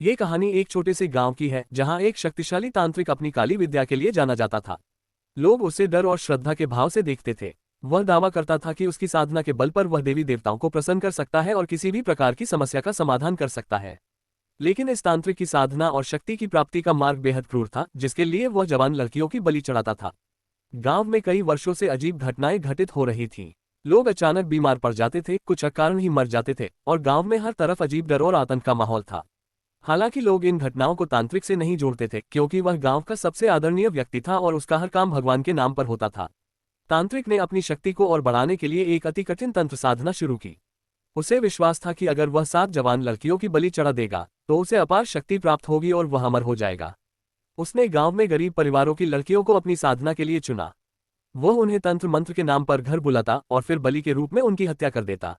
ये कहानी एक छोटे से गांव की है जहां एक शक्तिशाली तांत्रिक अपनी काली विद्या के लिए जाना जाता था। लोग उसे डर और श्रद्धा के भाव से देखते थे। वह दावा करता था कि उसकी साधना के बल पर वह देवी देवताओं को प्रसन्न कर सकता है और किसी भी प्रकार की समस्या का समाधान कर सकता है। लेकिन इस तांत्रिक की साधना और शक्ति की प्राप्ति का मार्ग बेहद क्रूर था, जिसके लिए वह जवान लड़कियों की बलि चढ़ाता था। गांव में कई वर्षों से अजीब घटनाएं घटित हो रही थीं। लोग अचानक बीमार पड़ जाते थे, कुछ अकारण ही मर जाते थे और गांव में हर तरफ अजीब डर और आतंक का माहौल था। हालांकि लोग इन घटनाओं को तांत्रिक से नहीं जोड़ते थे, क्योंकि वह गांव का सबसे आदरणीय व्यक्ति था और उसका हर काम भगवान के नाम पर होता था। तांत्रिक ने अपनी शक्ति को और बढ़ाने के लिए एक अति कठिन तंत्र साधना शुरू की। उसे विश्वास था कि अगर वह 7 जवान लड़कियों की बलि चढ़ा देगा तो उसे अपार शक्ति प्राप्त होगी और वह अमर हो जाएगा। उसने गांव में गरीब परिवारों की लड़कियों को अपनी साधना के लिए चुना। वह उन्हें तंत्र मंत्र के नाम पर घर बुलाता और फिर बलि के रूप में उनकी हत्या कर देता।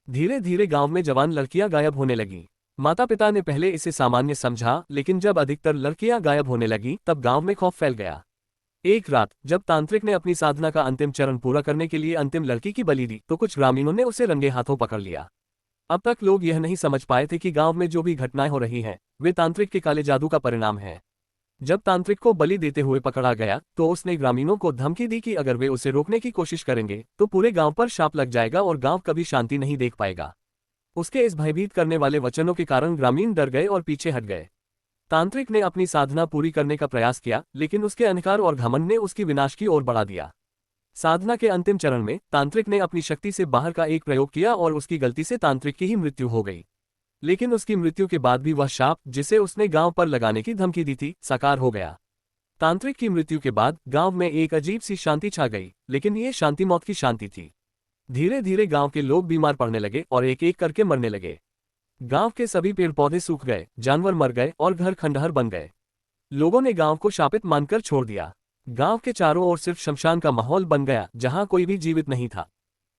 धीरे धीरे गांव में जवान लड़कियां गायब होने लगीं। माता पिता ने पहले इसे सामान्य समझा, लेकिन जब अधिकतर लड़कियां गायब होने लगीं तब गांव में खौफ फैल गया। एक रात जब तांत्रिक ने अपनी साधना का अंतिम चरण पूरा करने के लिए अंतिम लड़की की बलि दी तो कुछ ग्रामीणों ने उसे रंगे हाथों पकड़ लिया। अब तक लोग यह नहीं समझ पाए थे कि गांव में जो भी घटनाएं हो रही हैं वे तांत्रिक के काले जादू का परिणाम है। जब तांत्रिक को बलि देते हुए पकड़ा गया तो उसने ग्रामीणों को धमकी दी कि अगर वे उसे रोकने की कोशिश करेंगे तो पूरे गांव पर शाप लग जाएगा और गांव कभी शांति नहीं देख पाएगा। उसके इस भयभीत करने वाले वचनों के कारण ग्रामीण डर गए और पीछे हट गए। तांत्रिक ने अपनी साधना पूरी करने का प्रयास किया, लेकिन उसके अहंकार और घमंड ने उसकी विनाश की ओर बढ़ा दिया। साधना के अंतिम चरण में तांत्रिक ने अपनी शक्ति से बाहर का एक प्रयोग किया और उसकी गलती से तांत्रिक की ही मृत्यु हो गई। लेकिन उसकी मृत्यु के बाद भी वह शाप जिसे उसने गांव पर लगाने की धमकी दी थी साकार हो गया। तांत्रिक की मृत्यु के बाद गांव में एक अजीब सी शांति छा गई, लेकिन ये शांति मौत की शांति थी। धीरे धीरे गांव के लोग बीमार पड़ने लगे और एक एक करके मरने लगे। गांव के सभी पेड़ पौधे सूख गए, जानवर मर गए और घर खंडहर बन गए। लोगों ने गांव को शापित मानकर छोड़ दिया। गांव के चारों ओर सिर्फ शमशान का माहौल बन गया, जहां कोई भी जीवित नहीं था।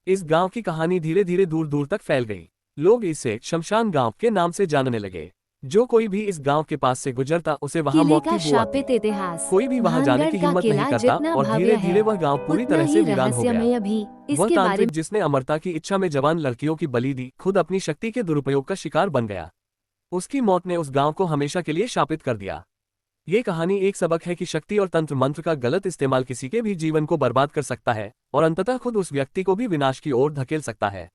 इस गांव की कहानी धीरे धीरे दूर दूर तक फैल गई। लोग इसे शमशान गांव के नाम से जानने लगे। जो कोई भी इस गांव के पास से गुजरता उसे वहां किले मौत का की बुआ शापित इतिहास। कोई भी वहां जाने की भानगढ़ का हिम्मत नहीं किला करता जितना और भव्य धीरे है, धीरे वह गांव पूरी उतना तरह ही से वीरान हो गया। रहस्यमय भी। वह इसके बारे तांत्रिक जिसने अमरता की इच्छा में जवान लड़कियों की बलि दी, खुद अपनी शक्ति के दुरुपयोग का शिकार बन गया। उसकी मौत ने उस गांव को हमेशा के लिए शापित कर दिया। ये कहानी एक सबक है कि शक्ति और तंत्र मंत्र का गलत इस्तेमाल किसी के भी जीवन को बर्बाद कर सकता है और अंततः खुद उस व्यक्ति को भी विनाश की ओर धकेल सकता है।